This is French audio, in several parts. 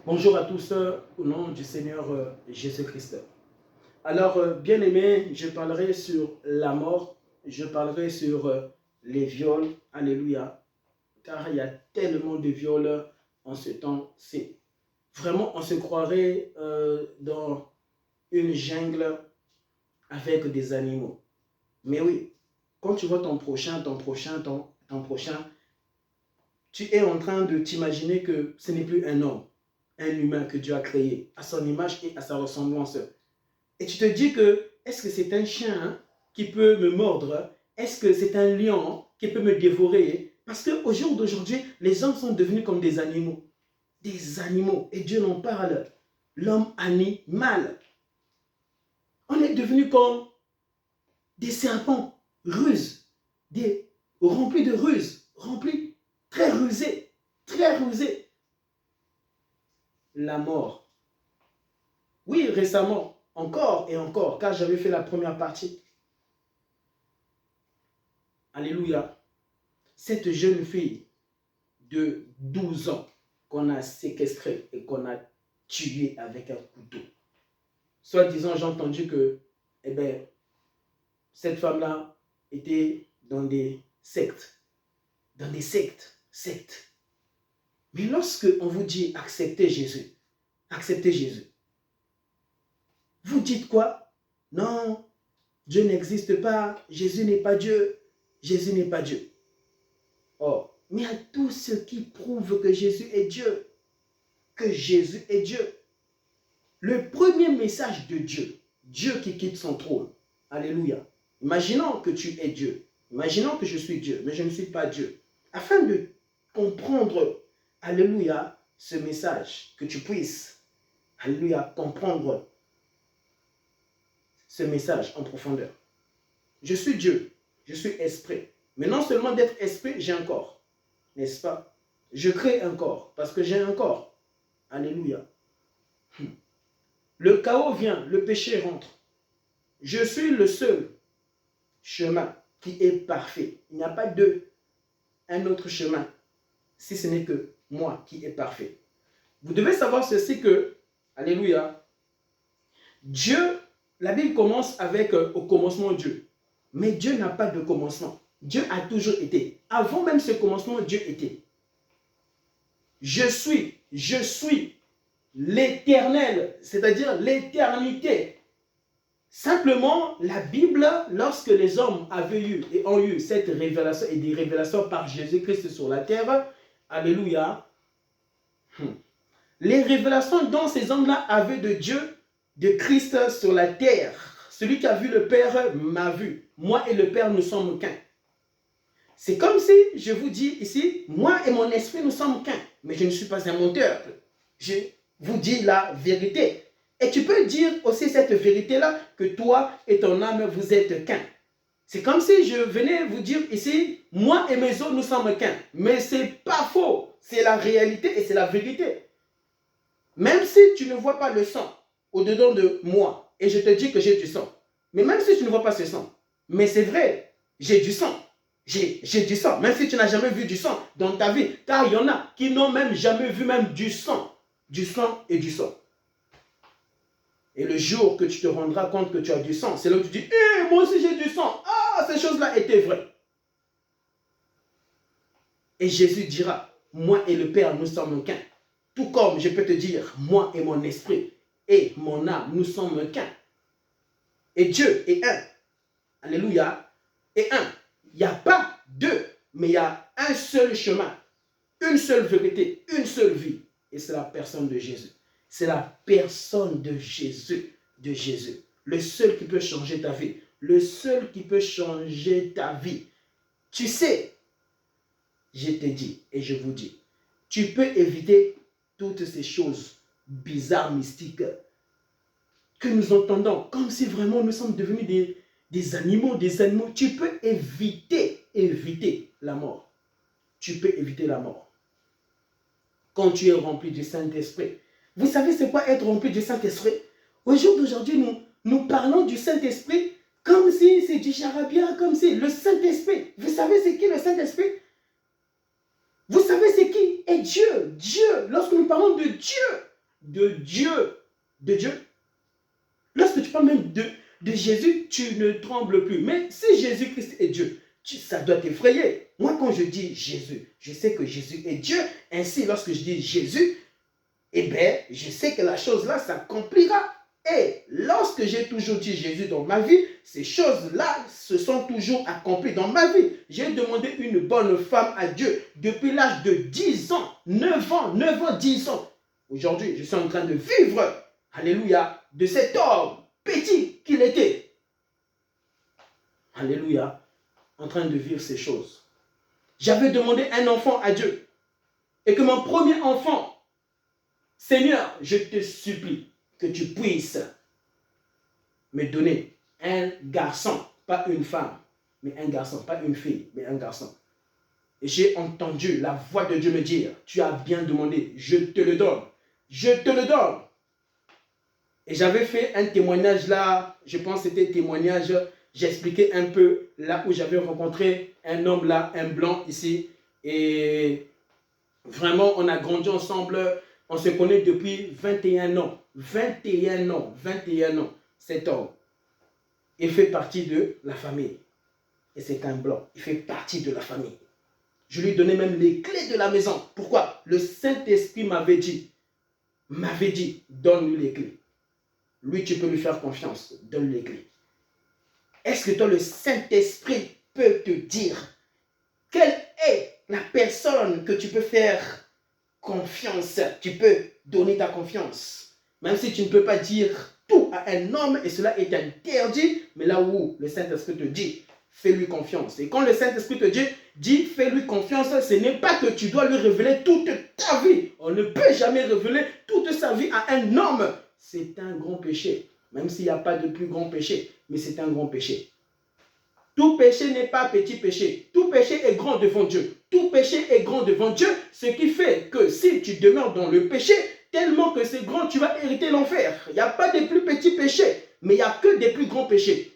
Bonjour à tous au nom du Seigneur Jésus-Christ. Alors, bien-aimés, je parlerai sur la mort, je parlerai sur les viols, alléluia, car il y a tellement de viols en ce temps. C'est vraiment, on se croirait dans une jungle avec des animaux. Mais oui, quand tu vois ton prochain, ton prochain, tu es en train de t'imaginer que ce n'est plus un homme, un humain que Dieu a créé à son image et à sa ressemblance. Et tu te dis que, est-ce que c'est un chien qui peut me mordre? Est-ce que c'est un lion qui peut me dévorer? Parce qu'au jour d'aujourd'hui, les hommes sont devenus comme des animaux. Des animaux. Et Dieu en parle. L'homme animal. On est devenu comme des serpents, ruses, remplis de ruses, remplis, très rusés, très rusés. La mort. Oui, récemment, encore et encore, car j'avais fait la première partie. Alléluia. Cette jeune fille de 12 ans qu'on a séquestrée et qu'on a tuée avec un couteau. Soit disant, j'ai entendu que cette femme-là était dans des sectes. Dans des sectes. Mais lorsque on vous dit acceptez Jésus, vous dites quoi? Non, Dieu n'existe pas, Jésus n'est pas Dieu, Jésus n'est pas Dieu. Oh, mais à tous ceux qui prouvent que Jésus est Dieu, que Jésus est Dieu. Le premier message de Dieu, Dieu qui quitte son trône, alléluia. Imaginons que tu es Dieu, imaginons que je suis Dieu, mais je ne suis pas Dieu. Afin de comprendre, alléluia, ce message, que tu puisses, alléluia, comprendre ce message en profondeur. Je suis Dieu, je suis esprit. Mais non seulement d'être esprit, j'ai un corps. N'est-ce pas? Je crée un corps parce que j'ai un corps. Alléluia. Le chaos vient, le péché rentre. Je suis le seul chemin qui est parfait. Il n'y a pas un autre chemin si ce n'est que moi qui est parfait. Vous devez savoir ceci que, alléluia, Dieu, la Bible commence avec au commencement Dieu. Mais Dieu n'a pas de commencement. Dieu a toujours été. Avant même ce commencement, Dieu était. Je suis l'éternel, c'est-à-dire l'éternité. Simplement, la Bible, lorsque les hommes avaient eu et ont eu cette révélation et des révélations par Jésus-Christ sur la terre, alléluia, les révélations dont ces hommes-là avaient de Dieu, de Christ sur la terre, celui qui a vu le Père m'a vu. Moi et le Père, nous sommes qu'un. C'est comme si je vous dis ici, moi et mon esprit, nous sommes qu'un. Mais je ne suis pas un menteur. Je vous dis la vérité. Et tu peux dire aussi cette vérité-là, que toi et ton âme, vous êtes qu'un. C'est comme si je venais vous dire ici, moi et mes os, nous sommes qu'un. Mais ce n'est pas faux. C'est la réalité et c'est la vérité. Même si tu ne vois pas le sang au-dedans de moi, et je te dis que j'ai du sang, mais même si tu ne vois pas ce sang, mais c'est vrai, j'ai du sang. J'ai du sang, même si tu n'as jamais vu du sang dans ta vie, car il y en a qui n'ont même jamais vu même du sang et du sang. Et le jour que tu te rendras compte que tu as du sang, c'est là que tu dis, moi aussi j'ai du sang. Ah, ces choses-là étaient vraies. Et Jésus dira, moi et le Père, nous sommes qu'un. Tout comme je peux te dire, moi et mon esprit et mon âme, nous sommes qu'un. Et Dieu est un. Alléluia. Et un. Il n'y a pas deux, mais il y a un seul chemin, une seule vérité, une seule vie. Et c'est la personne de Jésus. C'est la personne de Jésus. Le seul qui peut changer ta vie. Le seul qui peut changer ta vie. Tu sais, je te dis et je vous dis, tu peux éviter toutes ces choses bizarres, mystiques que nous entendons, comme si vraiment nous sommes devenus des animaux. Tu peux éviter la mort. Tu peux éviter la mort. Quand tu es rempli du Saint-Esprit. Vous savez c'est quoi être rempli du Saint-Esprit? Au jour d'aujourd'hui, nous parlons du Saint-Esprit comme si c'est du charabia, comme si le Saint-Esprit. Vous savez c'est qui le Saint-Esprit? Vous savez c'est qui est Dieu. Dieu, lorsque nous parlons de Dieu, de Dieu. De Dieu. Lorsque tu parles même de Jésus, tu ne trembles plus. Mais si Jésus-Christ est Dieu, ça doit t'effrayer. Moi, quand je dis Jésus, je sais que Jésus est Dieu. Ainsi, lorsque je dis Jésus, eh bien, je sais que la chose là s'accomplira. Et lorsque j'ai toujours dit Jésus dans ma vie, ces choses-là se sont toujours accomplies dans ma vie. J'ai demandé une bonne femme à Dieu depuis l'âge de 10 ans, 9 ans, 10 ans. Aujourd'hui, je suis en train de vivre, alléluia, de cet homme petit qu'il était. Alléluia, en train de vivre ces choses. J'avais demandé un enfant à Dieu. Et que mon premier enfant, Seigneur, je te supplie que tu puisses me donner un garçon, pas une femme, mais un garçon, pas une fille, mais un garçon. Et j'ai entendu la voix de Dieu me dire, tu as bien demandé, je te le donne, je te le donne. Et j'avais fait un témoignage là, je pense que c'était un témoignage, j'expliquais un peu là où j'avais rencontré un homme là, un blanc ici, et vraiment on a grandi ensemble. On se connaît depuis 21 ans. 21 ans. 21 ans. Cet homme. Il fait partie de la famille. Et c'est un blanc. Il fait partie de la famille. Je lui donnais même les clés de la maison. Pourquoi? Le Saint-Esprit m'avait dit, donne-lui les clés. Lui, tu peux lui faire confiance. Donne-lui les clés. Est-ce que toi, le Saint-Esprit peut te dire quelle est la personne que tu peux faire confiance, tu peux donner ta confiance. Même si tu ne peux pas dire tout à un homme et cela est interdit, mais là où le Saint-Esprit te dit, fais-lui confiance. Et quand le Saint-Esprit te dit fais-lui confiance, ce n'est pas que tu dois lui révéler toute ta vie. On ne peut jamais révéler toute sa vie à un homme. C'est un grand péché. Même s'il n'y a pas de plus grand péché, mais c'est un grand péché. Tout péché n'est pas petit péché. Tout péché est grand devant Dieu. Tout péché est grand devant Dieu, ce qui fait que si tu demeures dans le péché, tellement que c'est grand, tu vas hériter l'enfer. Il n'y a pas de plus petits péchés, mais il n'y a que des plus grands péchés.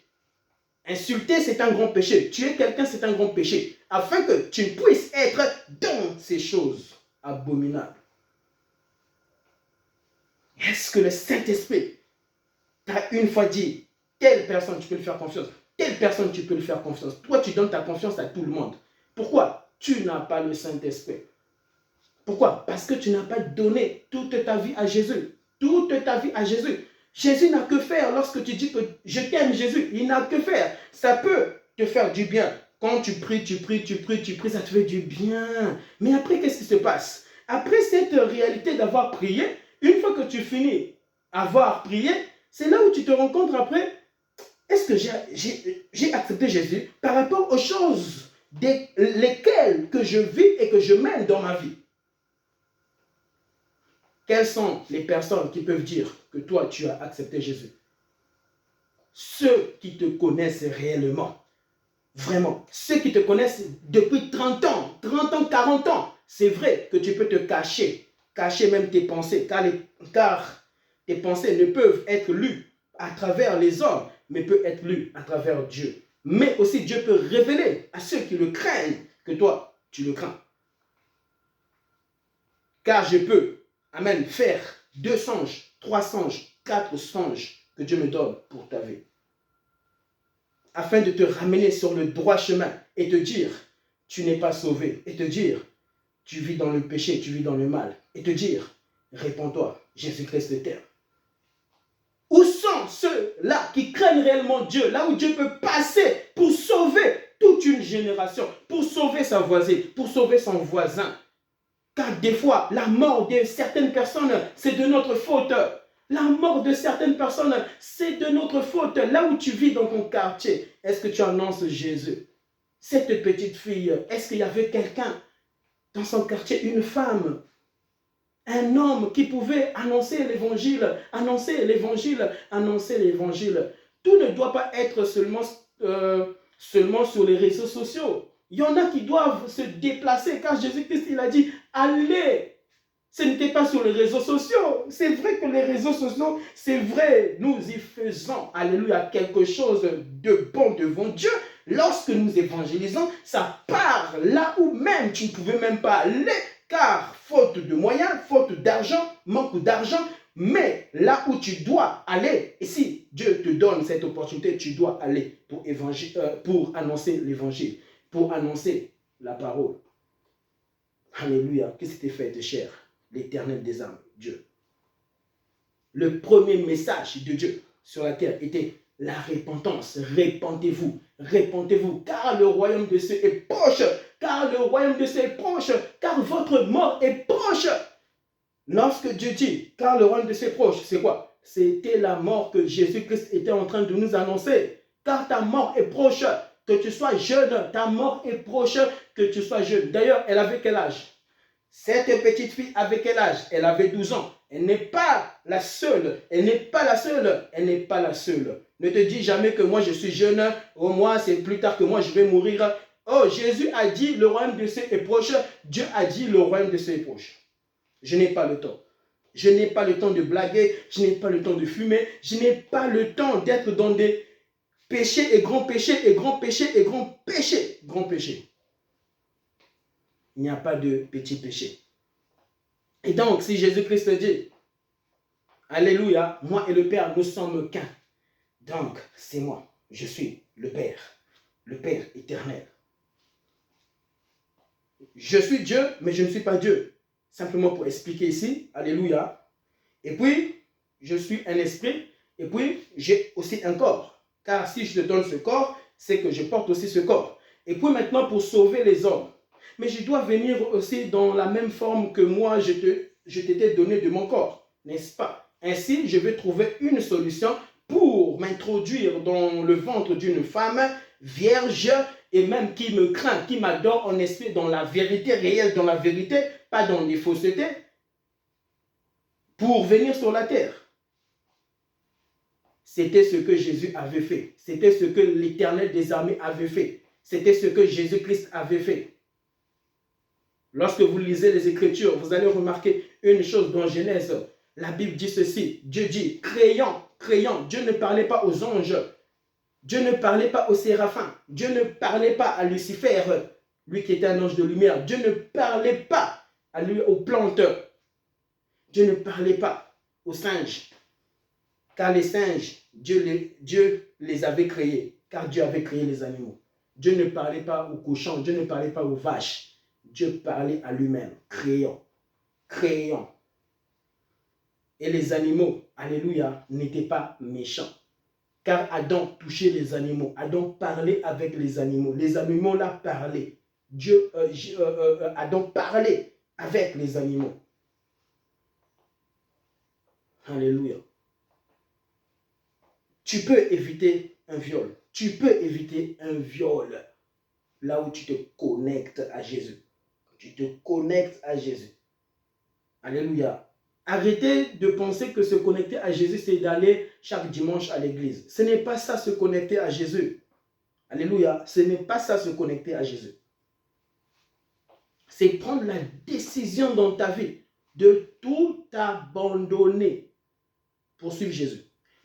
Insulter, c'est un grand péché. Tuer quelqu'un, c'est un grand péché. Afin que tu puisses être dans ces choses abominables. Est-ce que le Saint-Esprit t'a une fois dit, telle personne, tu peux lui faire confiance? Telle personne, tu peux lui faire confiance. Toi, tu donnes ta confiance à tout le monde. Pourquoi? Tu n'as pas le Saint-Esprit. Pourquoi? Parce que tu n'as pas donné toute ta vie à Jésus. Toute ta vie à Jésus. Jésus n'a que faire lorsque tu dis que je t'aime Jésus. Il n'a que faire. Ça peut te faire du bien. Quand tu pries, ça te fait du bien. Mais après, qu'est-ce qui se passe? Après cette réalité d'avoir prié, une fois que tu finis avoir prié, c'est là où tu te rends compte après, est-ce que j'ai accepté Jésus par rapport aux choses lesquelles que je vis et que je mène dans ma vie? Quelles sont les personnes qui peuvent dire que toi, tu as accepté Jésus? Ceux qui te connaissent réellement. Vraiment. Ceux qui te connaissent depuis 30 ans, 40 ans. C'est vrai que tu peux te cacher. Cacher même tes pensées. Car tes pensées ne peuvent être lues à travers les hommes, mais peut être lu à travers Dieu. Mais aussi Dieu peut révéler à ceux qui le craignent que toi, tu le crains. Car je peux, amen, faire 2 songes, 3 songes, 4 songes que Dieu me donne pour ta vie. Afin de te ramener sur le droit chemin et te dire, tu n'es pas sauvé. Et te dire, tu vis dans le péché, tu vis dans le mal. Et te dire, réponds-toi, Jésus-Christ t'aime. Où sont ceux-là qui craignent réellement Dieu, là où Dieu peut passer pour sauver toute une génération, pour sauver sa voisine, pour sauver son voisin? Car des fois, la mort de certaines personnes, c'est de notre faute. La mort de certaines personnes, c'est de notre faute. Là où tu vis dans ton quartier, est-ce que tu annonces Jésus? Cette petite fille, est-ce qu'il y avait quelqu'un dans son quartier, une femme, un homme qui pouvait annoncer l'évangile, annoncer l'évangile, annoncer l'évangile? Tout ne doit pas être seulement sur les réseaux sociaux. Il y en a qui doivent se déplacer, car Jésus-Christ, il a dit, allez. Ce n'était pas sur les réseaux sociaux. C'est vrai que les réseaux sociaux, c'est vrai, nous y faisons, alléluia, quelque chose de bon devant Dieu. Lorsque nous évangélisons, ça part là où même tu ne pouvais même pas aller, car faute de moyens, faute d'argent, manque d'argent, Mais là où tu dois aller, et si Dieu te donne cette opportunité, tu dois aller pour annoncer l'évangile, pour annoncer la parole. Alléluia, que c'était fait de chair, l'Éternel des armées, Dieu. Le premier message de Dieu sur la terre était la repentance. Répentez-vous, répentez-vous, car le royaume de Dieu est proche, car le royaume de Dieu est proche, car votre mort est proche. Lorsque Dieu dit, car le royaume de Dieu est proche, c'est quoi? C'était la mort que Jésus-Christ était en train de nous annoncer. Car ta mort est proche, que tu sois jeune, ta mort est proche, que tu sois jeune. D'ailleurs, elle avait quel âge? Cette petite fille avait quel âge? Elle avait 12 ans. Elle n'est pas la seule. Elle n'est pas la seule. Elle n'est pas la seule. Ne te dis jamais que moi je suis jeune. Oh, moi c'est plus tard que moi je vais mourir. Oh, Jésus a dit le royaume de Dieu est proche. Dieu a dit le royaume de Dieu est proche. Je n'ai pas le temps. Je n'ai pas le temps de blaguer. Je n'ai pas le temps de fumer. Je n'ai pas le temps d'être dans des péchés et grands péchés et grands péchés et grands péchés. Grands péchés. Il n'y a pas de petits péchés. Et donc, si Jésus-Christ dit, Alléluia, moi et le Père, nous sommes qu'un. Donc, c'est moi, je suis le Père éternel. Je suis Dieu, mais je ne suis pas Dieu. Simplement pour expliquer ici, Alléluia. Et puis, je suis un esprit, et puis, j'ai aussi un corps. Car si je te donne ce corps, c'est que je porte aussi ce corps. Et puis maintenant, pour sauver les hommes, mais je dois venir aussi dans la même forme que moi, je t'étais donné de mon corps, n'est-ce pas? Ainsi, je vais trouver une solution pour m'introduire dans le ventre d'une femme vierge et même qui me craint, qui m'adore en esprit, dans la vérité réelle, dans la vérité, pas dans les faussetés, pour venir sur la terre. C'était ce que Jésus avait fait. C'était ce que l'Éternel des armées avait fait. C'était ce que Jésus-Christ avait fait. Lorsque vous lisez les Écritures, vous allez remarquer une chose dans Genèse. La Bible dit ceci. Dieu dit, créant. Dieu ne parlait pas aux anges. Dieu ne parlait pas aux séraphins. Dieu ne parlait pas à Lucifer, lui qui était un ange de lumière. Dieu ne parlait pas à lui, aux plantes. Dieu ne parlait pas aux singes. Car les singes, Dieu les avait créés. Car Dieu avait créé les animaux. Dieu ne parlait pas aux cochons. Dieu ne parlait pas aux vaches. Dieu parlait à lui-même, créant. Et les animaux, alléluia, n'étaient pas méchants. Car Adam touchait les animaux. Adam parlait avec les animaux. Les animaux là parlaient. Adam parlait avec les animaux. Alléluia. Tu peux éviter un viol. Tu peux éviter un viol là où tu te connectes à Jésus. Tu te connectes à Jésus. Alléluia. Arrêtez de penser que se connecter à Jésus, c'est d'aller chaque dimanche à l'église. Ce n'est pas ça, se connecter à Jésus. Alléluia. Ce n'est pas ça, se connecter à Jésus. C'est prendre la décision dans ta vie de tout abandonner pour suivre Jésus.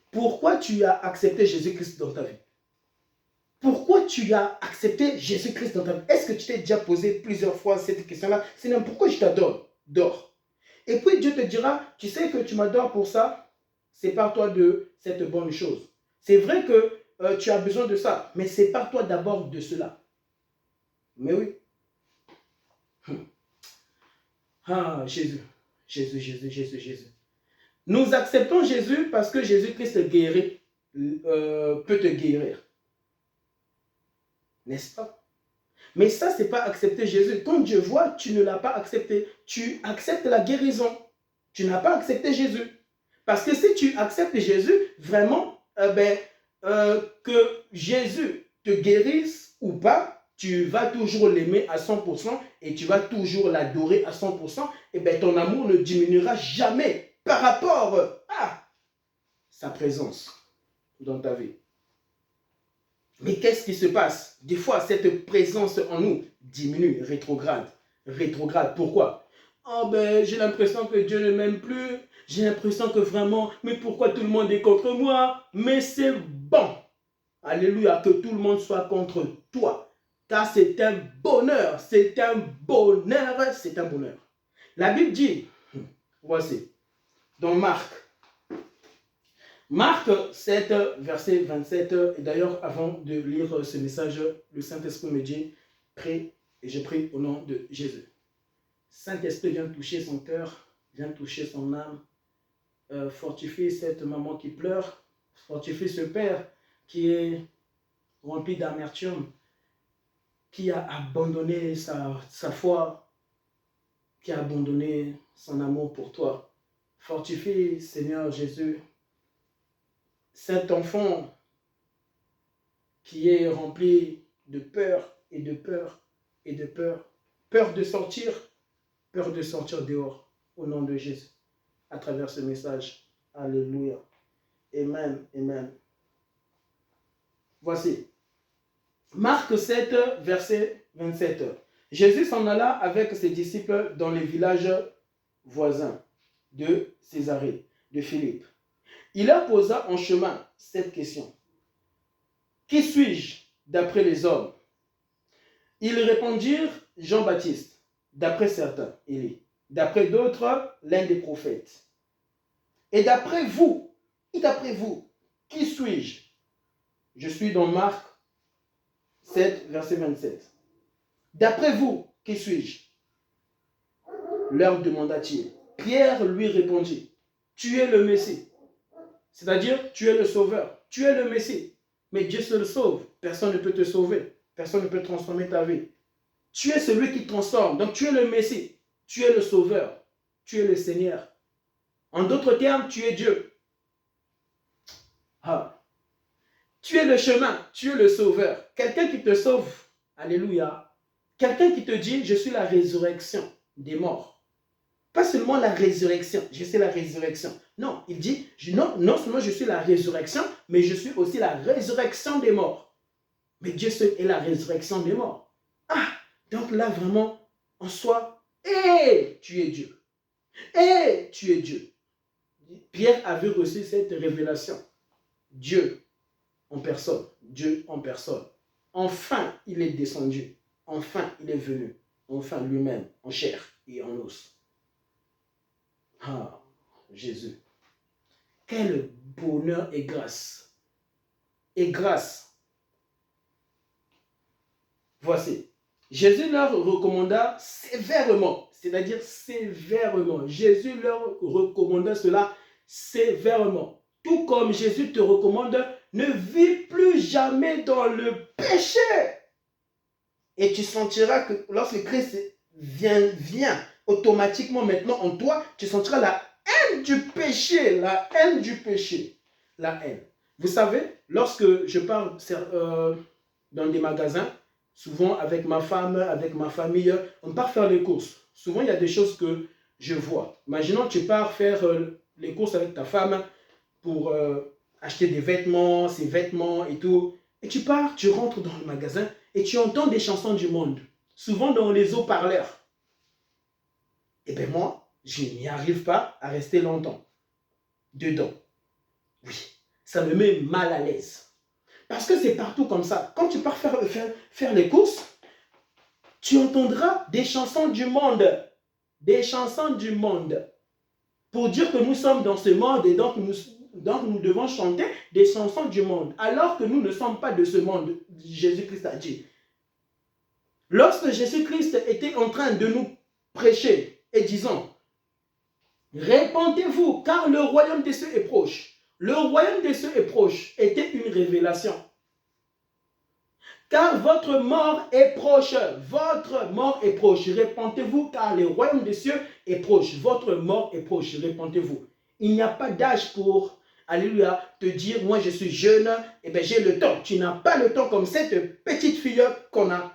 Pourquoi tu as accepté Jésus-Christ dans ta vie? Pourquoi tu as accepté Jésus-Christ dans ta vie? Est-ce que tu t'es déjà posé plusieurs fois cette question-là? Seigneur, pourquoi je t'adore? Dors. Et puis Dieu te dira, tu sais que tu m'adores pour ça, sépare-toi de cette bonne chose. C'est vrai que tu as besoin de ça, mais sépare-toi d'abord de cela. Mais oui. Ah, Jésus. Nous acceptons Jésus parce que Jésus-Christ peut te guérir. N'est-ce pas? Mais ça, ce n'est pas accepter Jésus. Quand Dieu voit, tu ne l'as pas accepté. Tu acceptes la guérison. Tu n'as pas accepté Jésus. Parce que si tu acceptes Jésus, vraiment, que Jésus te guérisse ou pas, tu vas toujours l'aimer à 100% et tu vas toujours l'adorer à 100%. Et bien, ton amour ne diminuera jamais par rapport à sa présence dans ta vie. Mais qu'est-ce qui se passe? Des fois, cette présence en nous diminue, rétrograde. Pourquoi? Oh ben, j'ai l'impression que Dieu ne m'aime plus. J'ai l'impression que vraiment, mais pourquoi tout le monde est contre moi? Mais c'est bon. Alléluia, que tout le monde soit contre toi. Car c'est un bonheur. La Bible dit, voici, dans Marc, Marc 7, verset 27. Et d'ailleurs, avant de lire ce message, le Saint-Esprit me dit, prie, et je prie au nom de Jésus. Saint-Esprit vient toucher son cœur, vient toucher son âme, fortifie cette maman qui pleure, fortifie ce père qui est rempli d'amertume, qui a abandonné sa foi, qui a abandonné son amour pour toi. Fortifie, Seigneur Jésus, cet enfant qui est rempli de peur et de peur et de peur. Peur de sortir dehors au nom de Jésus à travers ce message. Alléluia. Amen, amen. Voici. Marc 7, verset 27. Jésus s'en alla avec ses disciples dans les villages voisins de Césarée, de Philippe. Il leur posa en chemin cette question. Qui suis-je d'après les hommes? Ils répondirent Jean-Baptiste, d'après certains, Élie, d'après d'autres, l'un des prophètes. Et d'après vous, qui suis-je? Je suis dans Marc 7, verset 27. D'après vous, qui suis-je? Leur demanda-t-il. Pierre lui répondit, tu es le Messie. C'est-à-dire, tu es le Sauveur. Tu es le Messie. Mais Dieu seul sauve. Personne ne peut te sauver. Personne ne peut transformer ta vie. Tu es celui qui transforme. Donc, tu es le Messie. Tu es le Sauveur. Tu es le Seigneur. En d'autres termes, tu es Dieu. Ah. Tu es le chemin. Tu es le Sauveur. Quelqu'un qui te sauve. Alléluia. Quelqu'un qui te dit, je suis la résurrection des morts. Pas seulement la résurrection, je suis la résurrection. Non, il dit, non seulement je suis la résurrection, mais je suis aussi la résurrection des morts. Mais Dieu seul est la résurrection des morts. Ah, donc là vraiment, en soi, tu es Dieu. Tu es Dieu. Pierre avait reçu cette révélation. Dieu en personne. Dieu en personne. Enfin, il est descendu. Enfin, il est venu. Enfin, lui-même, en chair et en os. Ah, Jésus. Quel bonheur et grâce. Et grâce. Voici. Jésus leur recommanda sévèrement, c'est-à-dire sévèrement. Jésus leur recommanda cela sévèrement. Tout comme Jésus te recommande, ne vis plus jamais dans le péché. Et tu sentiras que lorsque Christ vient automatiquement maintenant en toi, tu sentiras la haine du péché, la haine du péché, la haine. Vous savez, lorsque je pars dans des magasins, souvent avec ma femme, avec ma famille, on part faire les courses. Souvent, il y a des choses que je vois. Imaginons que tu pars faire les courses avec ta femme pour acheter des vêtements, ses vêtements et tout. Et tu pars, tu rentres dans le magasin et tu entends des chansons du monde, souvent dans les haut-parleurs. Eh bien moi, je n'y arrive pas à rester longtemps dedans. Oui, ça me met mal à l'aise. Parce que c'est partout comme ça. Quand tu pars faire les courses, tu entendras des chansons du monde. Des chansons du monde. Pour dire que nous sommes dans ce monde et donc nous devons chanter des chansons du monde. Alors que nous ne sommes pas de ce monde, Jésus-Christ a dit. Lorsque Jésus-Christ était en train de nous prêcher et disant, répentez-vous car le royaume des cieux est proche. Le royaume des cieux est proche était une révélation. Car votre mort est proche. Votre mort est proche. Répentez-vous car le royaume des cieux est proche. Votre mort est proche. Répentez-vous. Il n'y a pas d'âge pour, alléluia, te dire, moi je suis jeune, et bien j'ai le temps. Tu n'as pas le temps comme cette petite fille qu'on a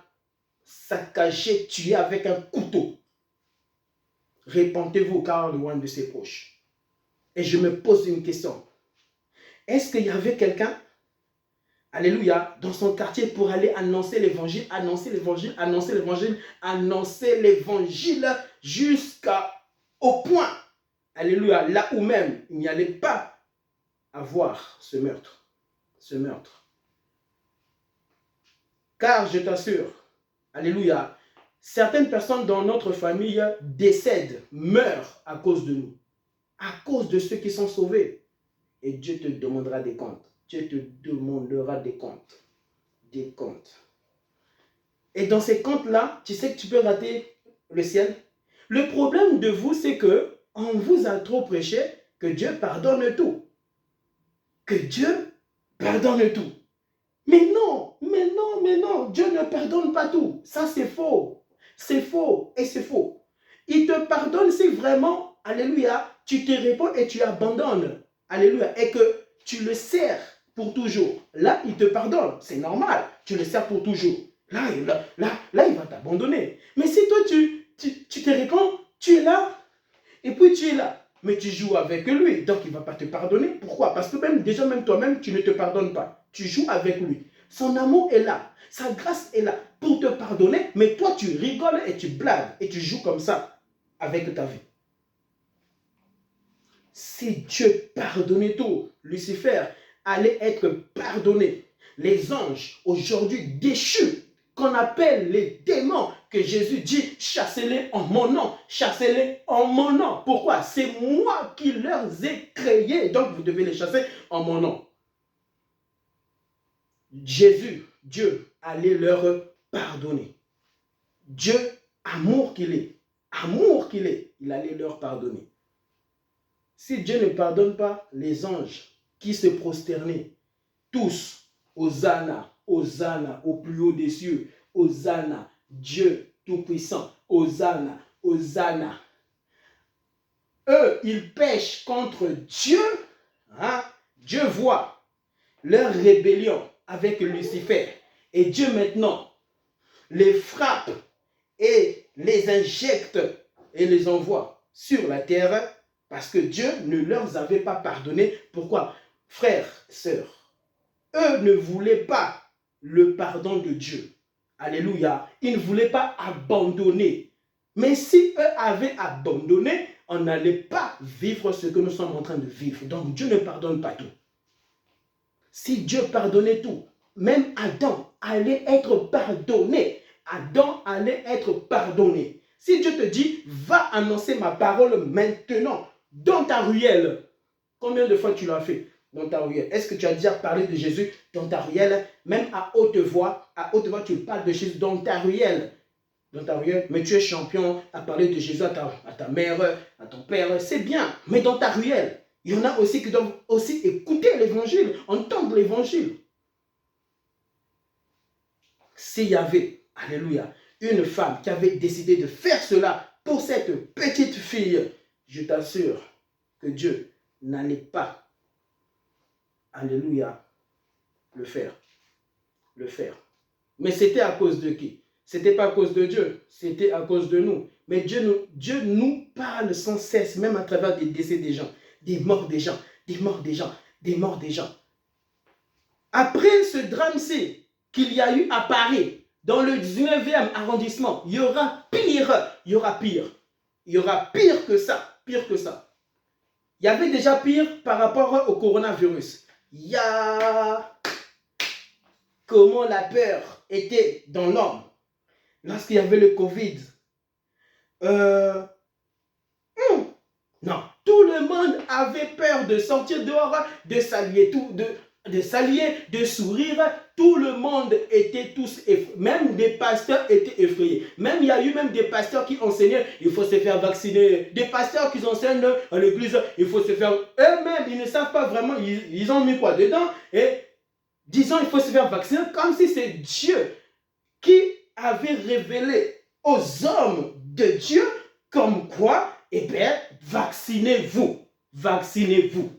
saccagée, tuée avec un couteau. Répentez-vous car le royaume de cieux est proche. Et je me pose une question. Est-ce qu'il y avait quelqu'un, alléluia, dans son quartier pour aller annoncer l'évangile, annoncer l'évangile, annoncer l'évangile, annoncer l'évangile jusqu'au point, alléluia, là où même il n'y allait pas avoir ce meurtre. Ce meurtre. Car je t'assure, alléluia, certaines personnes dans notre famille décèdent, meurent à cause de nous, à cause de ceux qui sont sauvés. et Dieu te demandera des comptes. Dieu te demandera des comptes. Des comptes. Et dans ces comptes-là, tu sais que tu peux rater le ciel. Le problème de vous, c'est que on vous a trop prêché que Dieu pardonne tout. Que Dieu pardonne tout. Mais non, mais non, mais non, Dieu ne pardonne pas tout. Ça, c'est faux. C'est faux et c'est faux. Il te pardonne si vraiment, alléluia, tu te réponds et tu abandonnes. Alléluia. Et que tu le sers pour toujours. Là, il te pardonne. C'est normal. Tu le sers pour toujours. Là, il va t'abandonner. Mais si toi, tu te réponds, tu es là, et puis tu es là. Mais tu joues avec lui, donc il ne va pas te pardonner. Pourquoi? Parce que même toi-même, tu ne te pardonnes pas. Tu joues avec lui. Son amour est là. Sa grâce est là pour te pardonner. Mais toi, tu rigoles et tu blagues. Et tu joues comme ça avec ta vie. Si Dieu pardonnait tout, Lucifer allait être pardonné. Les anges, aujourd'hui déchus, qu'on appelle les démons, que Jésus dit, chassez-les en mon nom, chassez-les en mon nom. Pourquoi? C'est moi qui leur ai créés, donc vous devez les chasser en mon nom. Jésus, Dieu, allait leur pardonner. Dieu, amour qu'il est, il allait leur pardonner. Si Dieu ne pardonne pas les anges qui se prosternaient, tous, Hosanna, Hosanna, au plus haut des cieux, Hosanna, Dieu Tout-Puissant, Hosanna, Hosanna. Eux, ils pêchent contre Dieu. Hein? Dieu voit leur rébellion avec Lucifer. Et Dieu maintenant les frappe et les injecte et les envoie sur la terre parce que Dieu ne leur avait pas pardonné. Pourquoi? Frères, sœurs, eux ne voulaient pas le pardon de Dieu. Alléluia. Ils ne voulaient pas abandonner. Mais si eux avaient abandonné, on n'allait pas vivre ce que nous sommes en train de vivre. Donc Dieu ne pardonne pas tout. Si Dieu pardonnait tout, même Adam allait être pardonné. Adam allait être pardonné. Si Dieu te dit, va annoncer ma parole maintenant dans ta ruelle, combien de fois tu l'as fait dans ta ruelle? Est-ce que tu as déjà parlé de Jésus dans ta ruelle? Même à haute voix, tu parles de Jésus dans ta ruelle. Dans ta ruelle, mais tu es champion à parler de Jésus à ta mère, à ton père, c'est bien. Mais dans ta ruelle, il y en a aussi qui doivent aussi écouter l'évangile, entendre l'évangile. S'il y avait, alléluia, une femme qui avait décidé de faire cela pour cette petite fille, je t'assure que Dieu n'allait pas, alléluia, le faire. Mais c'était à cause de qui? C'était pas à cause de Dieu, c'était à cause de nous. Mais Dieu nous parle sans cesse, même à travers des décès des gens, des morts des gens, des morts des gens, des morts des gens. Après ce drame-ci qu'il y a eu à Paris, dans le 19e arrondissement, il y aura pire, il y aura pire. Il y aura pire que ça, pire que ça. Il y avait déjà pire par rapport au coronavirus. Il y a comment la peur était dans l'homme. Lorsqu'il y avait le Covid, non, tout le monde avait peur de sortir dehors, de saluer, de sourire. Tout le monde était tous effrayés. Même des pasteurs étaient effrayés. Même il y a eu même des pasteurs qui enseignaient, il faut se faire vacciner. Des pasteurs qui enseignent à l'église, il faut se faire. Eux-mêmes, ils ne savent pas vraiment, ils ont mis quoi dedans. Et disons, il faut se faire vacciner comme si c'est Dieu qui avait révélé aux hommes de Dieu comme quoi, eh bien, vaccinez-vous. Vaccinez-vous.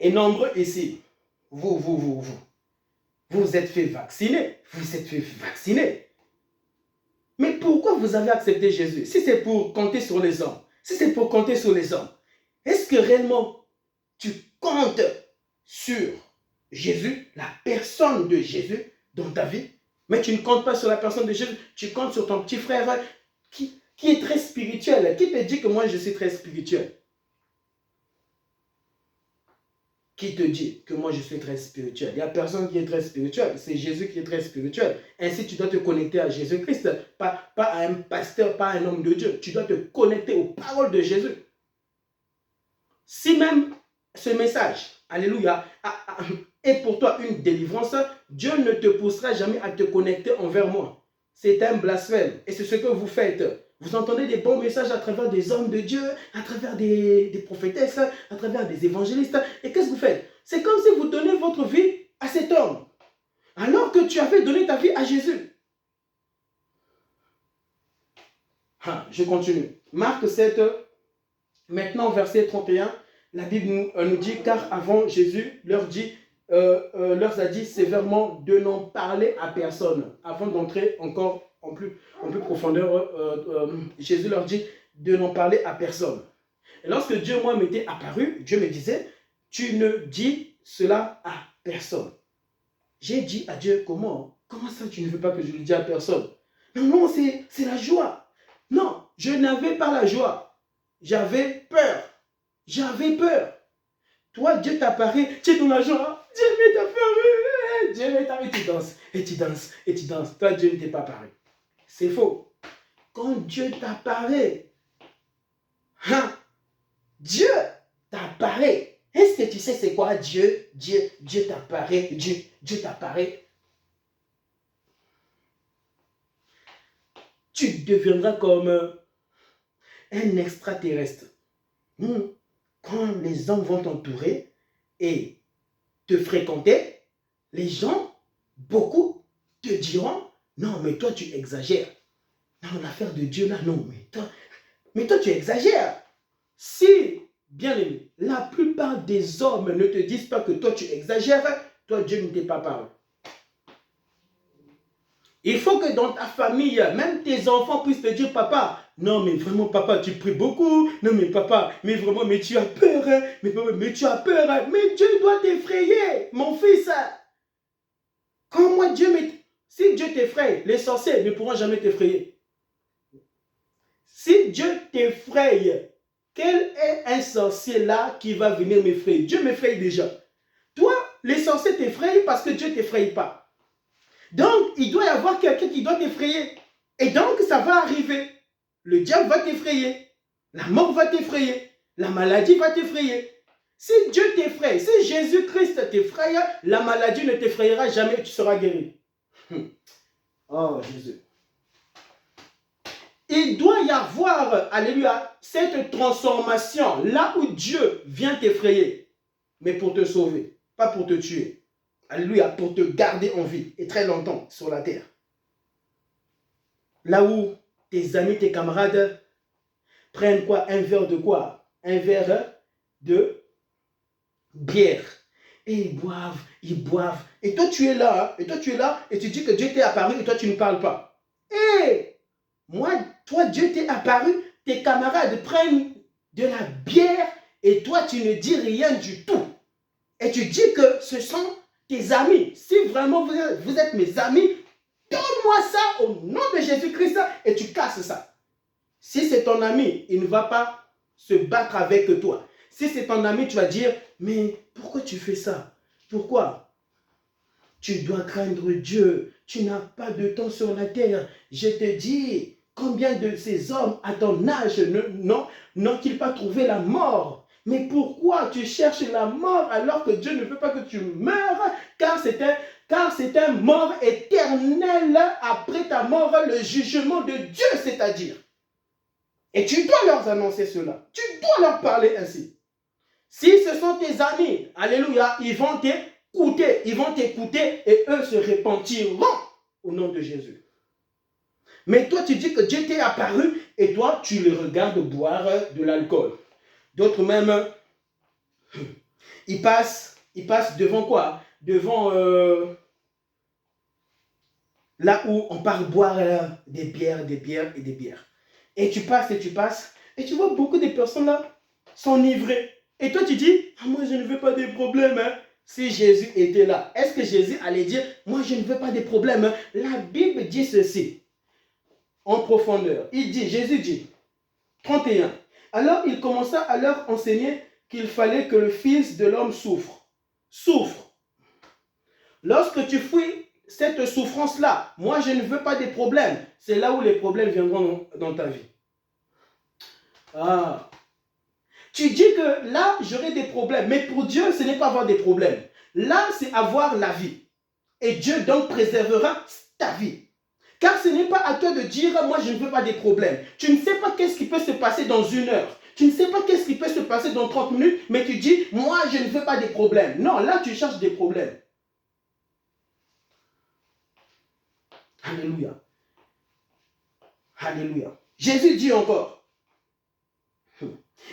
Et nombreux ici, vous êtes fait vacciner. Vous êtes fait vacciner. Mais pourquoi vous avez accepté Jésus? Si c'est pour compter sur les hommes, si c'est pour compter sur les hommes, est-ce que réellement tu comptes sur Jésus, la personne de Jésus dans ta vie? Mais tu ne comptes pas sur la personne de Jésus, tu comptes sur ton petit frère qui est très spirituel. Qui te dit que moi je suis très spirituel? Qui te dit que moi je suis très spirituel? Il n'y a personne qui est très spirituel, c'est Jésus qui est très spirituel. Ainsi tu dois te connecter à Jésus-Christ, pas à un pasteur, pas à un homme de Dieu. Tu dois te connecter aux paroles de Jésus. Si même ce message, alléluia, est pour toi une délivrance, Dieu ne te poussera jamais à te connecter envers moi. C'est un blasphème. Et c'est ce que vous faites. Vous entendez des bons messages à travers des hommes de Dieu, à travers des prophétesses, à travers des évangélistes. Et qu'est-ce que vous faites? C'est comme si vous donnez votre vie à cet homme, alors que tu avais donné ta vie à Jésus. Je continue. Marc 7, maintenant verset 31, la Bible nous dit, car avant Jésus leur a dit sévèrement de n'en parler à personne. Avant d'entrer encore en plus profondeur, Jésus leur dit de n'en parler à personne. Et lorsque Dieu, moi, m'était apparu, Dieu me disait, tu ne dis cela à personne. J'ai dit à Dieu, comment ça tu ne veux pas que je le dise à personne? Non, c'est la joie. Non, je n'avais pas la joie. J'avais peur. Toi, Dieu t'apparaît, tu es dans la joie. Dieu m'est apparu. Dieu m'est apparu. Et tu danses. Toi, Dieu ne t'est pas apparu. C'est faux. Quand Dieu t'apparaît, Dieu t'apparaît. Est-ce que tu sais c'est quoi Dieu t'apparaît. Dieu t'apparaît. Tu deviendras comme un extraterrestre. Quand les hommes vont t'entourer et te fréquenter, les gens, beaucoup, te diront, non, mais toi, tu exagères. Non, l'affaire de Dieu, là, non, mais toi, tu exagères. Si, bien aimé, la plupart des hommes ne te disent pas que toi, tu exagères, toi, Dieu ne t'est pas parlé. Il faut que dans ta famille, même tes enfants puissent te dire, papa, non mais vraiment papa, tu pries beaucoup, non mais papa, mais vraiment, mais tu as peur, hein? mais tu as peur, hein? Mais Dieu doit t'effrayer, mon fils. Quand moi si Dieu t'effraie, les sorciers ne pourront jamais t'effrayer. Si Dieu t'effraie, quel est un sorcier là qui va venir m'effrayer? Dieu m'effraie déjà. Toi, les sorciers t'effraient parce que Dieu ne t'effraie pas. Donc, il doit y avoir quelqu'un qui doit t'effrayer. Et donc, ça va arriver. Le diable va t'effrayer. La mort va t'effrayer. La maladie va t'effrayer. Si Dieu t'effraie, si Jésus-Christ t'effraie, la maladie ne t'effrayera jamais, tu seras guéri. Oh, Jésus. Il doit y avoir, alléluia, cette transformation, là où Dieu vient t'effrayer, mais pour te sauver, pas pour te tuer. Alléluia, pour te garder en vie et très longtemps sur la terre. Là où tes amis, tes camarades prennent quoi? Un verre de quoi? Un verre de bière. Et ils boivent. Et toi tu es là, et tu dis que Dieu t'est apparu et toi tu ne parles pas. Et toi Dieu t'est apparu, tes camarades prennent de la bière et toi tu ne dis rien du tout. Et tu dis que ce sont tes amis. Si vraiment vous êtes mes amis, donne-moi ça au nom de Jésus-Christ et tu casses ça. Si c'est ton ami, il ne va pas se battre avec toi. Si c'est ton ami, tu vas dire, mais pourquoi tu fais ça? Pourquoi? Tu dois craindre Dieu. Tu n'as pas de temps sur la terre. Je te dis, combien de ces hommes à ton âge n'ont-ils pas trouvé la mort? Mais pourquoi tu cherches la mort alors que Dieu ne veut pas que tu meurs? Car c'est un mort éternel après ta mort, le jugement de Dieu, c'est-à-dire. Et tu dois leur annoncer cela. Tu dois leur parler ainsi. Si ce sont tes amis, alléluia, ils vont t'écouter et eux se repentiront au nom de Jésus. Mais toi, tu dis que Dieu t'est apparu et toi, tu les regardes boire de l'alcool. D'autres même, ils passent devant quoi? Devant là où on part boire des bières. Et tu passes, et tu vois beaucoup de personnes là s'enivrer. Et toi tu dis, moi je ne veux pas de problèmes. Hein. Si Jésus était là, est-ce que Jésus allait dire, moi je ne veux pas de problèmes? Hein. La Bible dit ceci, en profondeur. Jésus dit, 31. Alors il commença à leur enseigner qu'il fallait que le Fils de l'homme souffre. Lorsque tu fuis cette souffrance-là, moi je ne veux pas des problèmes. C'est là où les problèmes viendront dans ta vie. Tu dis que là, j'aurai des problèmes. Mais pour Dieu, ce n'est pas avoir des problèmes. Là, c'est avoir la vie. Et Dieu donc préservera ta vie. Car ce n'est pas à toi de dire, moi je ne veux pas des problèmes. Tu ne sais pas qu'est-ce qui peut se passer dans 1 heure. Tu ne sais pas qu'est-ce qui peut se passer dans 30 minutes, mais tu dis, moi je ne veux pas des problèmes. Non, là tu cherches des problèmes. Alléluia. Alléluia. Jésus dit encore,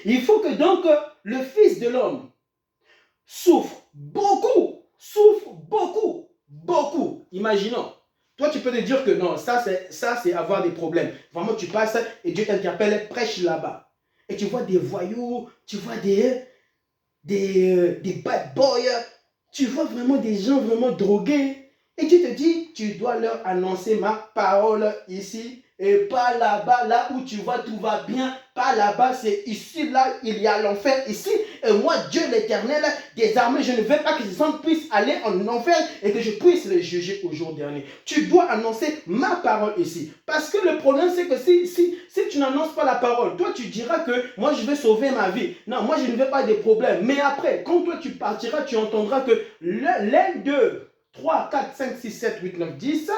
il faut que donc le Fils de l'homme souffre beaucoup. Imaginons. Toi, tu peux te dire que non, ça c'est avoir des problèmes. Vraiment, tu passes et Dieu t'interpelle, prêche là-bas. Et tu vois des voyous, tu vois des bad boys, tu vois vraiment des gens vraiment drogués. Et Dieu te dit, tu dois leur annoncer ma parole ici. Et pas là-bas, là où tu vois tout va bien. Pas là-bas, c'est ici, là, il y a l'enfer ici. Et moi, Dieu l'Éternel, des armées, je ne veux pas que ces hommes puissent aller en enfer et que je puisse les juger au jour dernier. Tu dois annoncer ma parole ici. Parce que le problème, c'est que si tu n'annonces pas la parole, toi, tu diras que moi, je vais sauver ma vie. Non, moi, je ne veux pas des problèmes. Mais après, quand toi, tu partiras, tu entendras que l'un, 2, 3, 4, 5, 6, 7, 8, 9, 10...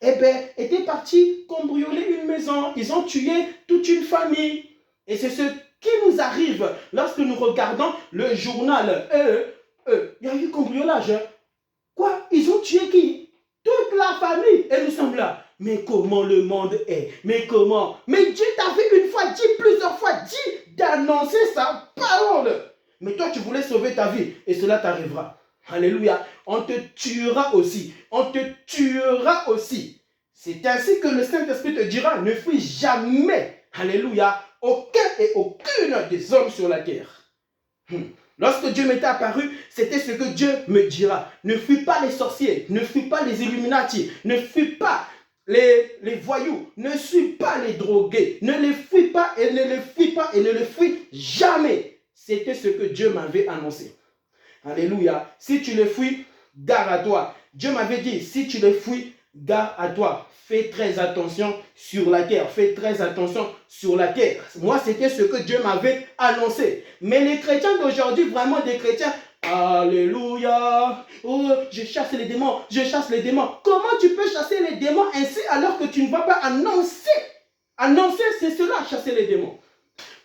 eh bien, étaient partis cambrioler une maison. Ils ont tué toute une famille. Et c'est ce qui nous arrive lorsque nous regardons le journal. Il y a eu cambriolage. Quoi? Ils ont tué qui? Toute la famille. Et nous sommes là. Mais comment le monde est? Mais comment? Mais Dieu t'avait une fois dit, plusieurs fois dit d'annoncer sa parole. Mais toi, tu voulais sauver ta vie. Et cela t'arrivera. Alléluia. On te tuera aussi. On te tuera aussi. C'est ainsi que le Saint-Esprit te dira, ne fuis jamais. Alléluia. Aucun et aucune des hommes sur la terre. Lorsque Dieu m'était apparu, c'était ce que Dieu me dira. Ne fuis pas les sorciers. Ne fuis pas les Illuminati. Ne fuis pas les voyous. Ne suis pas les drogués. Ne les fuis pas et ne les fuis pas et ne les fuis jamais. C'était ce que Dieu m'avait annoncé. Alléluia. Si tu le fuis, gare à toi. Dieu m'avait dit, si tu le fuis, gare à toi. Fais très attention sur la terre. Fais très attention sur la terre. Moi, c'était ce que Dieu m'avait annoncé. Mais les chrétiens d'aujourd'hui, vraiment des chrétiens, alléluia. Oh, je chasse les démons. Je chasse les démons. Comment tu peux chasser les démons ainsi alors que tu ne vas pas annoncer? Annoncer, c'est cela, chasser les démons.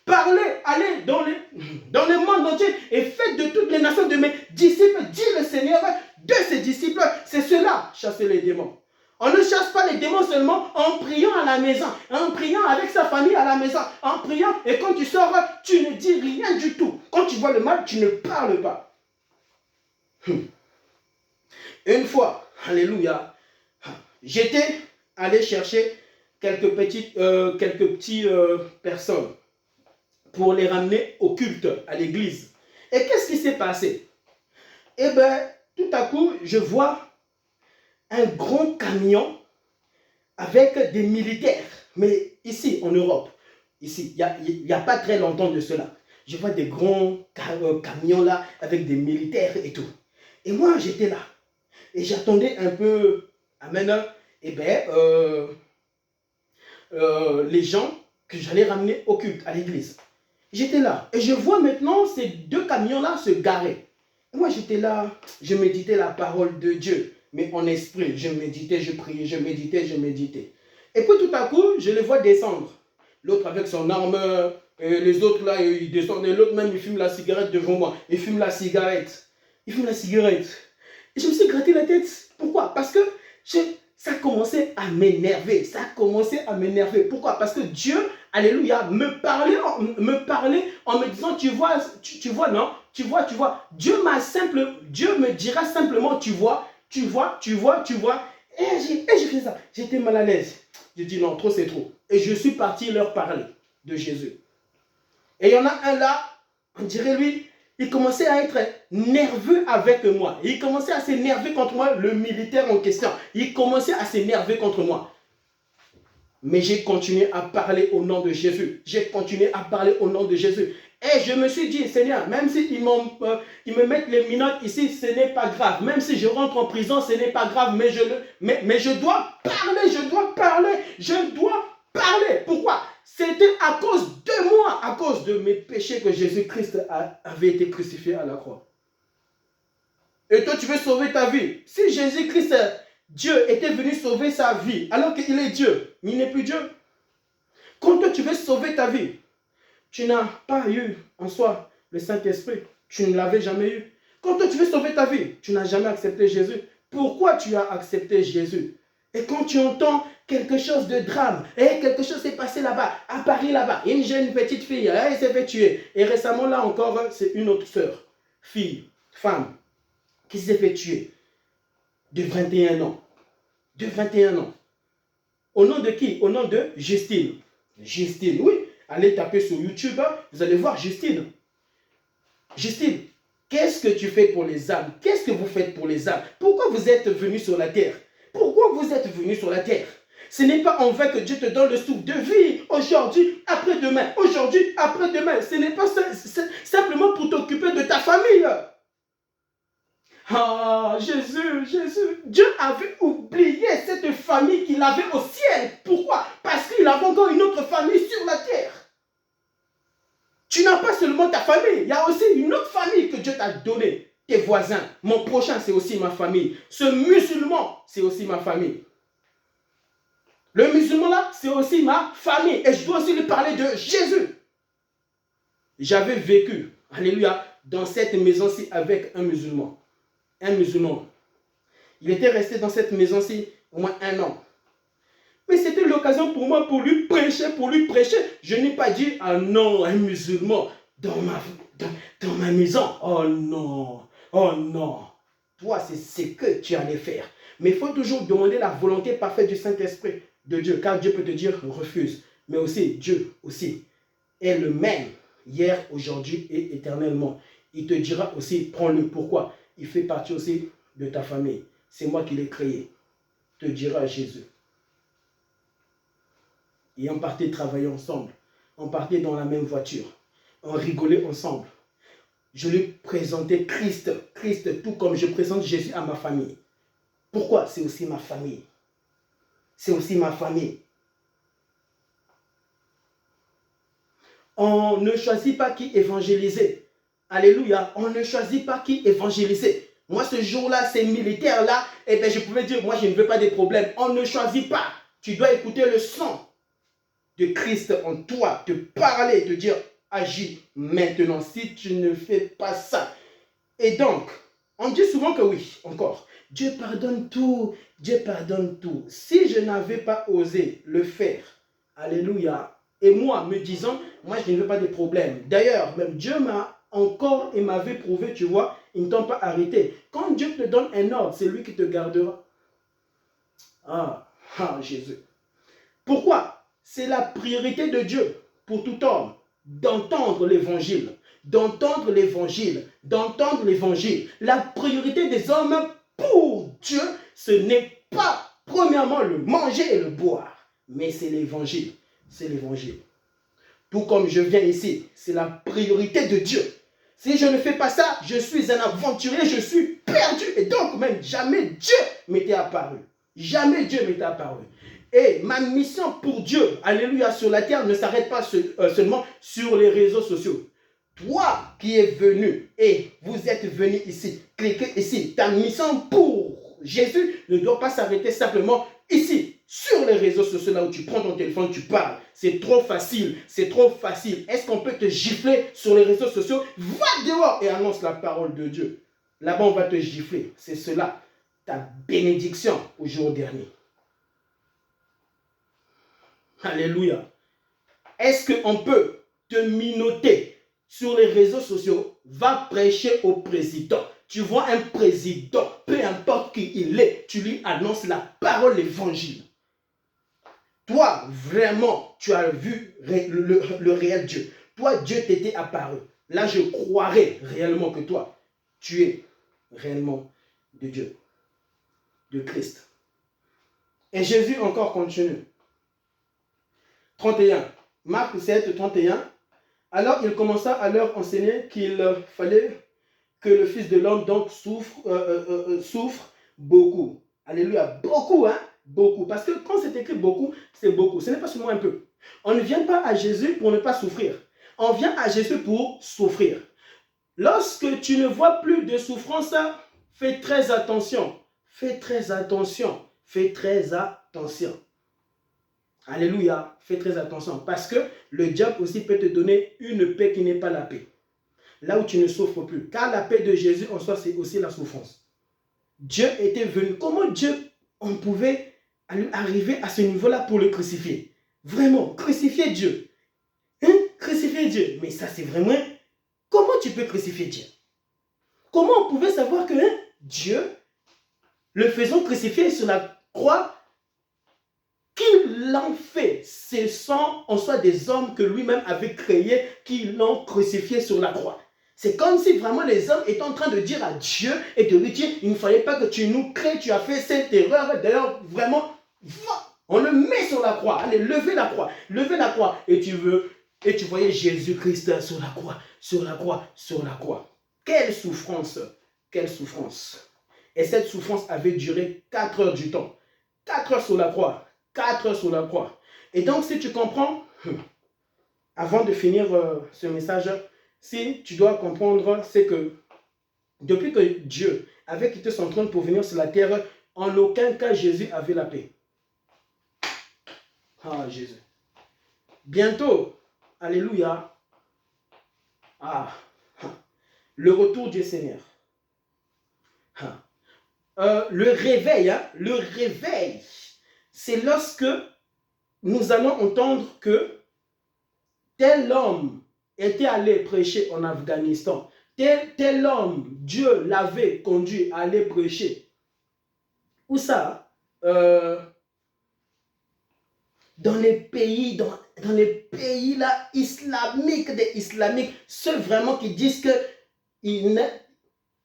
Parlez, allez dans le monde entier et faites de toutes les nations de mes disciples, dit le Seigneur de ses disciples. C'est cela, chasser les démons. On ne chasse pas les démons seulement en priant à la maison, en priant avec sa famille à la maison, en priant et quand tu sors, tu ne dis rien du tout. Quand tu vois le mal, tu ne parles pas. Une fois, alléluia, j'étais allé chercher quelques petites personnes pour les ramener au culte, à l'église. Et qu'est-ce qui s'est passé? Eh bien, tout à coup, je vois un grand camion avec des militaires. Mais ici, en Europe, ici, il n'y a pas très longtemps de cela. Je vois des grands camions là, avec des militaires et tout. Et moi, j'étais là. Et j'attendais un peu, amen, eh bien, les gens que j'allais ramener au culte, à l'église. J'étais là. Et je vois maintenant ces 2 camions-là se garer. Et moi, j'étais là. Je méditais la parole de Dieu. Mais en esprit, je méditais, je priais, je méditais, je méditais. Et puis tout à coup, je les vois descendre. L'autre avec son arme, et les autres là, ils descendent. Et l'autre même, il fume la cigarette devant moi. Il fume la cigarette. Il fume la cigarette. Et je me suis gratté la tête. Pourquoi? Parce que ça commençait à m'énerver. Ça commençait à m'énerver. Pourquoi? Parce que Dieu, alléluia, me parlait en me disant, tu vois, non? Tu vois. Dieu me dira simplement, tu vois. Et je fais ça. J'étais mal à l'aise. Je dis non, trop c'est trop. Et je suis parti leur parler de Jésus. Et il y en a un là, on dirait lui, il commençait à être nerveux avec moi. Il commençait à s'énerver contre moi, le militaire en question. Il commençait à s'énerver contre moi. Mais j'ai continué à parler au nom de Jésus. J'ai continué à parler au nom de Jésus. Et je me suis dit, Seigneur, même s'ils me mettent les minottes ici, ce n'est pas grave. Même si je rentre en prison, ce n'est pas grave. Mais je dois parler, je dois parler. Pourquoi? C'était à cause de moi. moi, à cause de mes péchés, que Jésus-Christ avait été crucifié à la croix. Et toi, tu veux sauver ta vie. Si Jésus-Christ, Dieu, était venu sauver sa vie, alors qu'il est Dieu, il n'est plus Dieu. Quand toi, tu veux sauver ta vie, tu n'as pas eu en soi le Saint-Esprit. Tu ne l'avais jamais eu. Quand toi, tu veux sauver ta vie, tu n'as jamais accepté Jésus. Pourquoi tu as accepté Jésus? Et quand tu entends quelque chose de drame, et quelque chose s'est passé là-bas, à Paris là-bas, une jeune petite fille, elle s'est fait tuer. Et récemment là encore, c'est une autre sœur, fille, femme, qui s'est fait tuer de 21 ans. De 21 ans. Au nom de qui? Au nom de Justine. Justine, oui. Allez taper sur YouTube, vous allez voir Justine. Justine, qu'est-ce que tu fais pour les âmes? Qu'est-ce que vous faites pour les âmes? Pourquoi vous êtes venu sur la terre? Pourquoi vous êtes venu sur la terre? Ce n'est pas en vain que Dieu te donne le souffle de vie aujourd'hui, après-demain. Aujourd'hui, après-demain. Ce n'est pas simplement pour t'occuper de ta famille. Ah, Jésus, Jésus. Dieu avait oublié cette famille qu'il avait au ciel. Pourquoi? Parce qu'il avait encore une autre famille sur la terre. Tu n'as pas seulement ta famille, il y a aussi une autre famille que Dieu t'a donnée. Tes voisins. Mon prochain, c'est aussi ma famille. Ce musulman, c'est aussi ma famille. Le musulman là, c'est aussi ma famille. Et je dois aussi lui parler de Jésus. J'avais vécu, alléluia, dans cette maison-ci avec un musulman. Un musulman. Il était resté dans cette maison-ci au moins 1 an. Mais c'était l'occasion pour moi pour lui prêcher, Je n'ai pas dit, ah non, un musulman dans ma maison. Oh non, oh non. Toi, c'est ce que tu allais faire. Mais il faut toujours demander la volonté parfaite du Saint-Esprit de Dieu. Car Dieu peut te dire, refuse. Mais aussi, Dieu aussi est le même, hier, aujourd'hui et éternellement. Il te dira aussi, prends-le. Pourquoi? Il fait partie aussi de ta famille. C'est moi qui l'ai créé. Te dira Jésus. Et on partait travailler ensemble. On partait dans la même voiture. On rigolait ensemble. Je lui présentais Christ, tout comme je présente Jésus à ma famille. Pourquoi? C'est aussi ma famille. C'est aussi ma famille. On ne choisit pas qui évangéliser. Alléluia. On ne choisit pas qui évangéliser. Moi, ce jour-là, ces militaires-là, eh bien, je pouvais dire, moi, je ne veux pas des problèmes. On ne choisit pas. Tu dois écouter le son de Christ en toi, te parler, te dire, agis maintenant, si tu ne fais pas ça. Et donc, on dit souvent que oui, encore, Dieu pardonne tout, Dieu pardonne tout. Si je n'avais pas osé le faire, alléluia, et moi, me disant, moi, je ne veux pas de problèmes. D'ailleurs, même Dieu m'a encore et m'avait prouvé, tu vois, ils ne t'ont pas arrêté. Quand Dieu te donne un ordre, c'est lui qui te gardera. Ah, Jésus. Pourquoi? C'est la priorité de Dieu pour tout homme d'entendre l'évangile. D'entendre l'évangile. D'entendre l'évangile. La priorité des hommes pour Dieu, ce n'est pas premièrement le manger et le boire, mais c'est l'évangile. C'est l'évangile. Tout comme je viens ici, c'est la priorité de Dieu. Si je ne fais pas ça, je suis un aventurier, je suis perdu. Et donc, même jamais Dieu m'était apparu. Jamais Dieu m'était apparu. Et ma mission pour Dieu, alléluia, sur la terre ne s'arrête pas seulement sur les réseaux sociaux. Toi qui es venu et vous êtes venu ici, cliquez ici. Ta mission pour Jésus ne doit pas s'arrêter simplement ici, sur les réseaux sociaux, là où tu prends ton téléphone, tu parles. C'est trop facile, c'est trop facile. Est-ce qu'on peut te gifler sur les réseaux sociaux? Va dehors et annonce la parole de Dieu. Là-bas, on va te gifler. C'est cela, ta bénédiction au jour dernier. Alléluia. Est-ce qu'on peut te minoter sur les réseaux sociaux? Va prêcher au président. Tu vois un président, peu importe qui il est, tu lui annonces la parole, l'évangile. Toi, vraiment, tu as vu le réel Dieu. Toi, Dieu t'était apparu. Là, je croirais réellement que toi, tu es réellement de Dieu, de Christ. Et Jésus encore continue. 31. Marc 7, 31. Alors il commença à leur enseigner qu'il fallait que le Fils de l'homme donc souffre beaucoup. Alléluia. Beaucoup, hein? Beaucoup. Parce que quand c'est écrit beaucoup, c'est beaucoup. Ce n'est pas seulement un peu. On ne vient pas à Jésus pour ne pas souffrir. on vient à Jésus pour souffrir. Lorsque tu ne vois plus de souffrance, fais très attention. Fais très attention. Fais très attention. Alléluia. Fais très attention. Parce que le diable aussi peut te donner une paix qui n'est pas la paix. Là où tu ne souffres plus. Car la paix de Jésus en soi, c'est aussi la souffrance. Dieu était venu. Comment Dieu, on pouvait arriver à ce niveau-là pour le crucifier? Vraiment, crucifier Dieu. Hein? Crucifier Dieu. Mais ça, c'est vraiment... Comment tu peux crucifier Dieu? Comment on pouvait savoir que Dieu, le faisant crucifier sur la croix, qu'il l'en fait? Ce sont en soi des hommes que lui-même avait créés qui l'ont crucifié sur la croix. C'est comme si vraiment les hommes étaient en train de dire à Dieu et de lui dire, il ne fallait pas que tu nous crées, tu as fait cette erreur. D'ailleurs, vraiment, on le met sur la croix. Allez, levez la croix. Levez la croix. Et tu voyais Jésus-Christ sur la croix, sur la croix, sur la croix. Quelle souffrance, quelle souffrance. Et cette souffrance avait duré 4 heures du temps. 4 heures sur la croix. 4 heures sur la croix. Et donc, si tu comprends, avant de finir ce message, si tu dois comprendre, c'est que depuis que Dieu avait quitté son trône pour venir sur la terre, en aucun cas Jésus avait la paix. Ah, Jésus. Bientôt, alléluia, le retour du Seigneur. Le réveil, c'est lorsque nous allons entendre que tel homme était allé prêcher en Afghanistan. Tel homme, Dieu l'avait conduit à aller prêcher. Où ça? Dans les pays, dans les pays là, islamiques, ceux vraiment qui disent que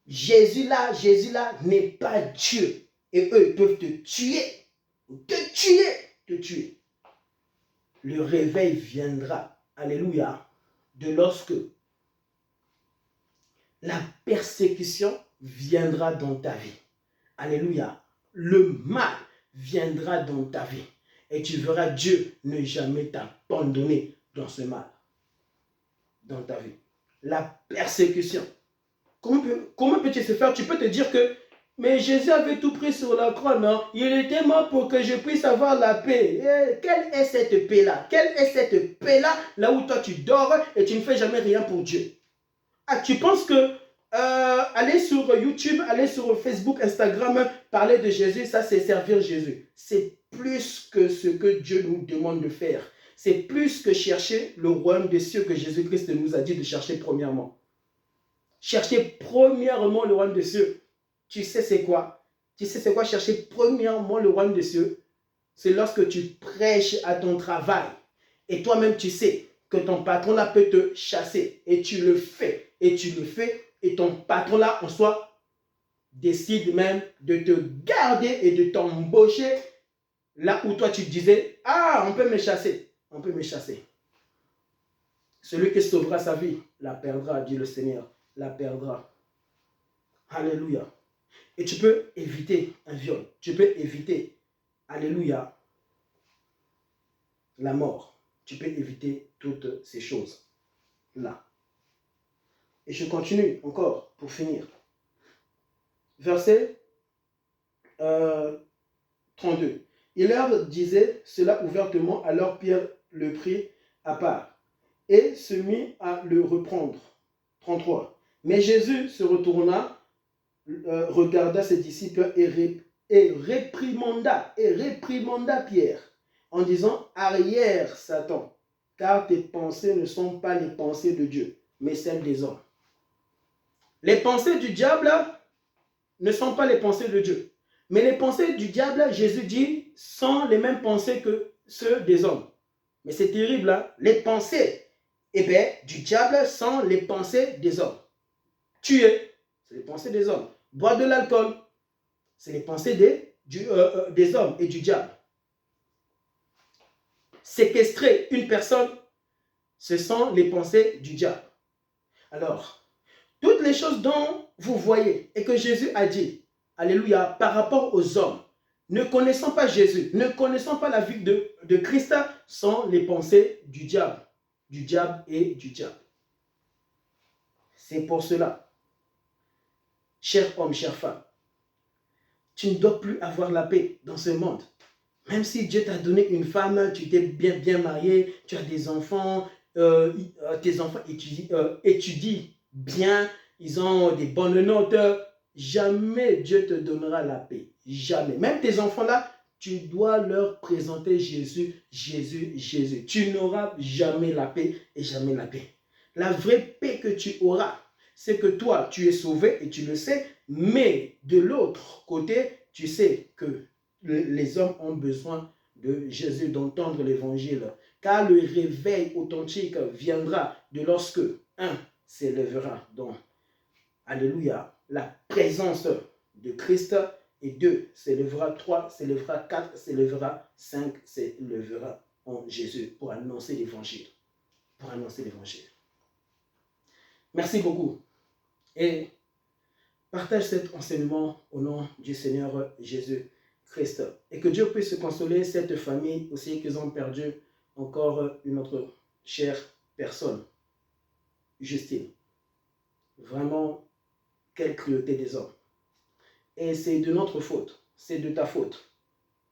Jésus là n'est pas Dieu. Et eux, ils peuvent te tuer. Te tuer. Le réveil viendra. Alléluia. De lorsque la persécution viendra dans ta vie. Alléluia. Le mal viendra dans ta vie. Et tu verras Dieu ne jamais t'abandonner dans ce mal. Dans ta vie. La persécution. Comment peux-tu se faire? Tu peux te dire que mais Jésus avait tout pris sur la croix, non? Il était mort pour que je puisse avoir la paix. Et quelle est cette paix-là? Quelle est cette paix-là, là où toi tu dors et tu ne fais jamais rien pour Dieu? Ah, tu penses que aller sur YouTube, aller sur Facebook, Instagram, parler de Jésus, ça c'est servir Jésus. C'est plus que ce que Dieu nous demande de faire. C'est plus que chercher le royaume des cieux que Jésus-Christ nous a dit de chercher premièrement. Chercher premièrement le royaume des cieux. Tu sais c'est quoi? Tu sais c'est quoi chercher premièrement le royaume des cieux? C'est lorsque tu prêches à ton travail. Et toi-même tu sais que ton patron là peut te chasser. Et tu le fais. Et ton patron là en soi décide même de te garder et de t'embaucher là où toi tu disais, ah on peut me chasser. On peut me chasser. Celui qui sauvera sa vie la perdra, dit le Seigneur. La perdra. Alléluia. Et tu peux éviter un viol. Tu peux éviter, alléluia, la mort. Tu peux éviter toutes ces choses-là. Et je continue encore pour finir. Verset 32. Il leur disait cela ouvertement, alors Pierre le prit à part et se mit à le reprendre. 33. Mais Jésus se retourna, regarda ses disciples et réprimanda Pierre en disant, arrière Satan, car tes pensées ne sont pas les pensées de Dieu, mais celles des hommes. Les pensées du diable ne sont pas les pensées de Dieu. Mais les pensées du diable, Jésus dit, sont les mêmes pensées que ceux des hommes. Mais c'est terrible, hein? Les pensées du diable sont les pensées des hommes. Tuer, c'est les pensées des hommes. Boire de l'alcool, c'est les pensées des hommes et du diable. Séquestrer une personne, ce sont les pensées du diable. Alors, toutes les choses dont vous voyez et que Jésus a dit, alléluia, par rapport aux hommes, ne connaissant pas Jésus, ne connaissant pas la vie de Christ, sont les pensées du diable. du diable et du diable. C'est pour cela, cher homme, chère femme, tu ne dois plus avoir la paix dans ce monde. Même si Dieu t'a donné une femme, tu t'es bien marié, tu as des enfants, tes enfants étudient bien, ils ont des bonnes notes, jamais Dieu te donnera la paix. Jamais. Même tes enfants-là, tu dois leur présenter Jésus, Jésus, Jésus. Tu n'auras jamais la paix et jamais la paix. La vraie paix que tu auras, c'est que toi, tu es sauvé et tu le sais, mais de l'autre côté, tu sais que les hommes ont besoin de Jésus, d'entendre l'évangile. Car le réveil authentique viendra de lorsque, un, s'élèvera dans, alléluia, la présence de Christ, et deux, s'élèvera, trois, s'élèvera, quatre, s'élèvera, cinq, s'élèvera en Jésus pour annoncer l'évangile. Pour annoncer l'évangile. Merci beaucoup. Et partage cet enseignement au nom du Seigneur Jésus-Christ. Et que Dieu puisse consoler cette famille aussi qu'ils ont perdu encore une autre chère personne. Justine. Vraiment, quelle cruauté des hommes. Et c'est de notre faute. C'est de ta faute.